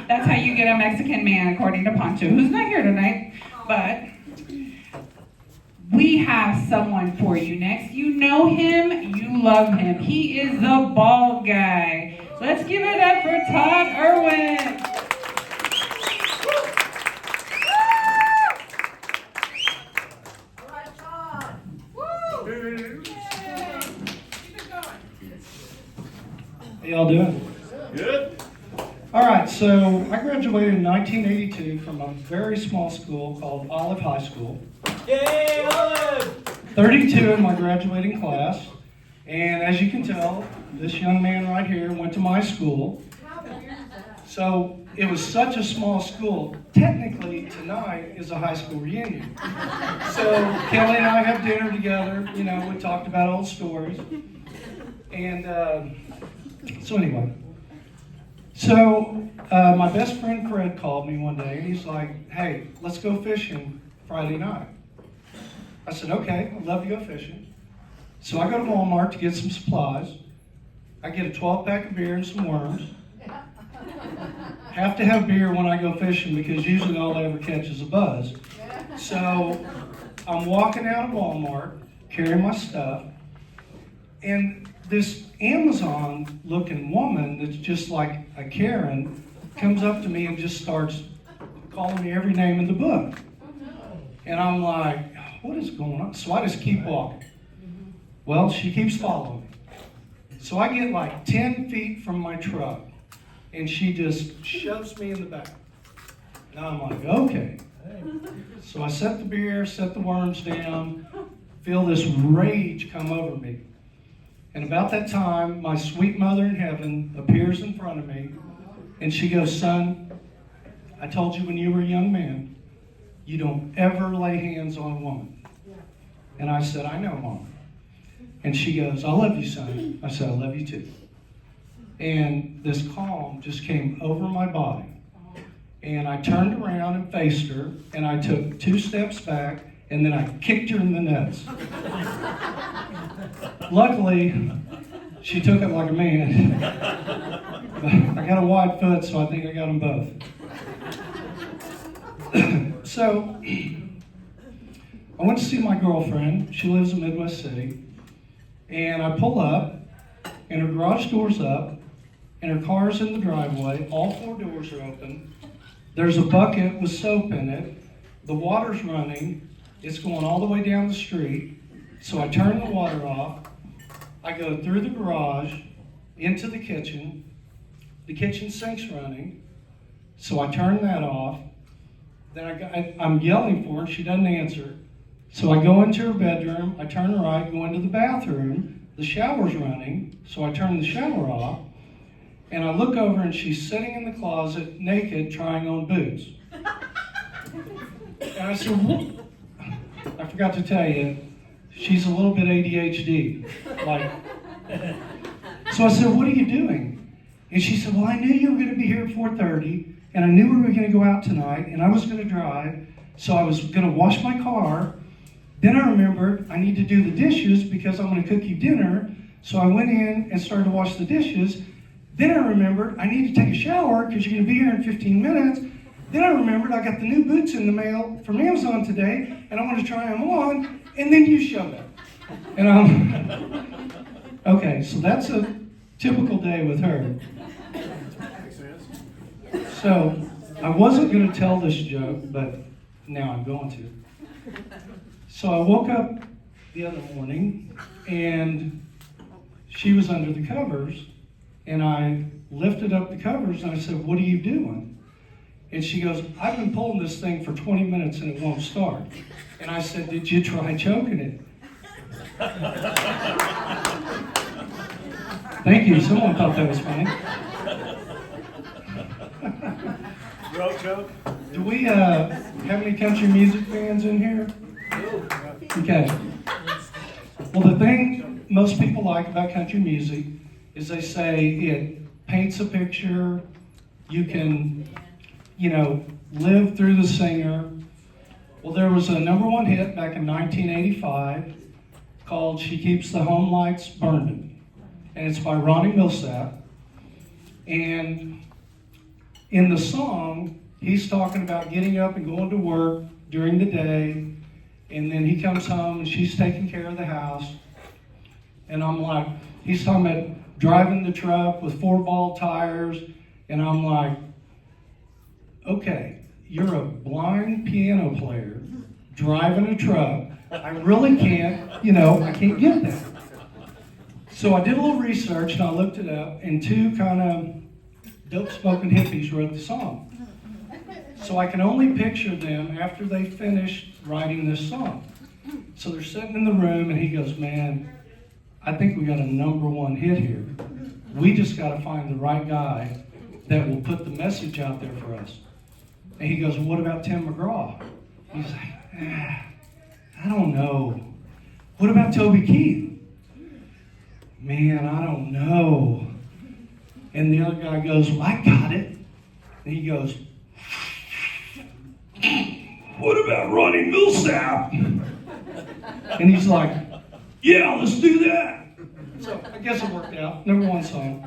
That's how you get a Mexican man, according to Pancho, who's not here tonight. But we have someone for you next. You know him, you love him. He is the bald guy. Let's give it up for Todd Irwin. All right, Todd. Woo! Keep it going. How y'all doing? Good. All right, so I graduated in 1982 from a very small school called Olive High School. Yay, Olive! 32 in my graduating class. And as you can tell, this young man right here went to my school. So it was such a small school. Technically, tonight is a high school reunion. So Kelly and I have dinner together. You know, we talked about old stories. And so anyway. So my best friend Fred called me one day and he's like, hey, let's go fishing Friday night. I said, okay, I'd love to go fishing. So I go to Walmart to get some supplies. I get a 12-pack of beer and some worms. Have to have beer when I go fishing because usually all I ever catch is a buzz. So I'm walking out of Walmart, carrying my stuff, and this Amazon-looking woman that's just like a Karen comes up to me and just starts calling me every name in the book. And I'm like, what is going on? So I just keep walking. Well, she keeps following me. So I get like 10 feet from my truck, and she just shoves me in the back. And I'm like, okay. So I set the beer, set the worms down, feel this rage come over me. And about that time, my sweet mother in heaven appears in front of me, and she goes, son, I told you when you were a young man, you don't ever lay hands on a woman. And I said, I know, Mom. And she goes, I love you, son. I said, I love you too. And this calm just came over my body. And I turned around and faced her, and I took 2 steps back, and then I kicked her in the nuts. Luckily, she took it like a man. I got a wide foot, so I think I got them both. So, I went to see my girlfriend. She lives in Midwest City. And I pull up, and her garage door's up, and her car's in the driveway. All 4 doors are open. There's a bucket with soap in it. The water's running. It's going all the way down the street. So I turn the water off. I go through the garage, into the kitchen. The kitchen sink's running. So I turn that off. Then I'm yelling for her. She doesn't answer. So I go into her bedroom, I turn right, go into the bathroom, the shower's running, so I turn the shower off, and I look over and she's sitting in the closet, naked, trying on boots. And I said, what? I forgot to tell you, she's a little bit ADHD. So I said, what are you doing? And she said, well, I knew you were going to be here at 4:30, and I knew we were going to go out tonight, and I was going to drive, so I was going to wash my car. Then I remembered I need to do the dishes because I'm going to cook you dinner. So I went in and started to wash the dishes. Then I remembered I need to take a shower because you're going to be here in 15 minutes. Then I remembered I got the new boots in the mail from Amazon today, and I want to try them on. And then you showed up. And I'm okay. So that's a typical day with her. So I wasn't going to tell this joke, but now I'm going to. So I woke up the other morning, and she was under the covers, and I lifted up the covers, and I said, what are you doing? And she goes, I've been pulling this thing for 20 minutes, and it won't start. And I said, did you try choking it? Thank you. Someone thought that was funny. Road choke? Do we have any country music fans in here? Okay. Well, the thing most people like about country music is they say it paints a picture. You can, live through the singer. Well, there was a #1 hit back in 1985 called She Keeps the Home Lights Burning. And it's by Ronnie Millsap. And in the song, he's talking about getting up and going to work during the day, and then he comes home and she's taking care of the house. And I'm like, he's talking about driving the truck with 4-ball tires, and I'm like, okay, you're a blind piano player driving a truck. I really can't, I can't get that. So I did a little research and I looked it up, and 2 kind of dope-spoken hippies wrote the song. So I can only picture them after they finished writing this song. So they're sitting in the room and he goes, man, I think we got a #1 hit here. We just got to find the right guy that will put the message out there for us. And he goes, well, what about Tim McGraw? He's like, I don't know. What about Toby Keith? Man, I don't know. And the other guy goes, well, I got it. And he goes, what about Ronnie Millsap? And he's like, yeah, let's do that. So I guess it worked out. #1 song.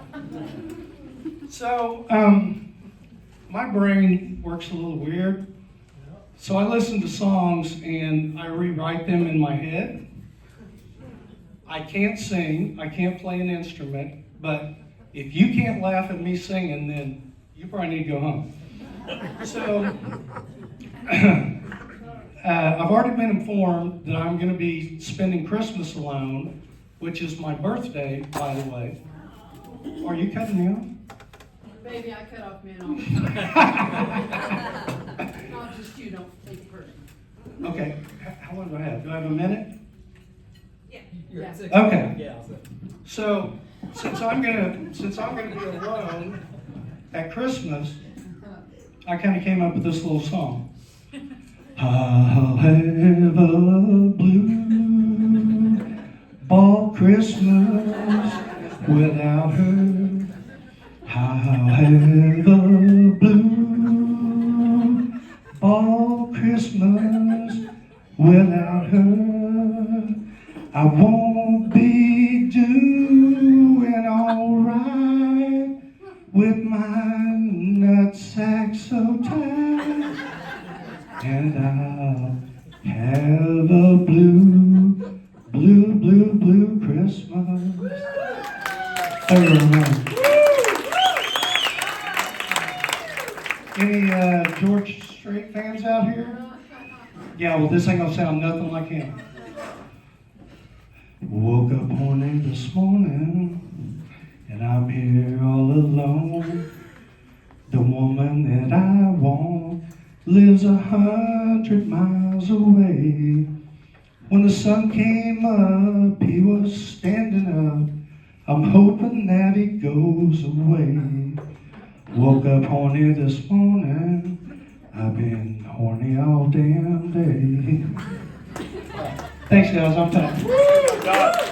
So my brain works a little weird. So I listen to songs and I rewrite them in my head. I can't sing, I can't play an instrument, but if you can't laugh at me singing, then you probably need to go home. So I've already been informed that I'm going to be spending Christmas alone, which is my birthday, by the way. Are you cutting me off? Baby, I cut off men all the time. Not just you, don't take it personally. Okay, how long do I have? Do I have a minute? Yeah. Okay. Yeah. So since I'm gonna be alone at Christmas, I kind of came up with this little song. I'll have a blue ball Christmas without her. I'll have a blue ball Christmas without her. I won't be doing all right with my nutsack so tight, and I'll have a blue Christmas. Thank you very much. Any George Strait fans out here? Yeah, well, this ain't gonna sound nothing like him. Woke up horny this morning, and I'm here all alone. The woman that I want lives 100 miles away. When the sun came up, he was standing up. I'm hoping that he goes away. Woke up horny this morning. I've been horny all damn day. Thanks, guys. I'm done. God.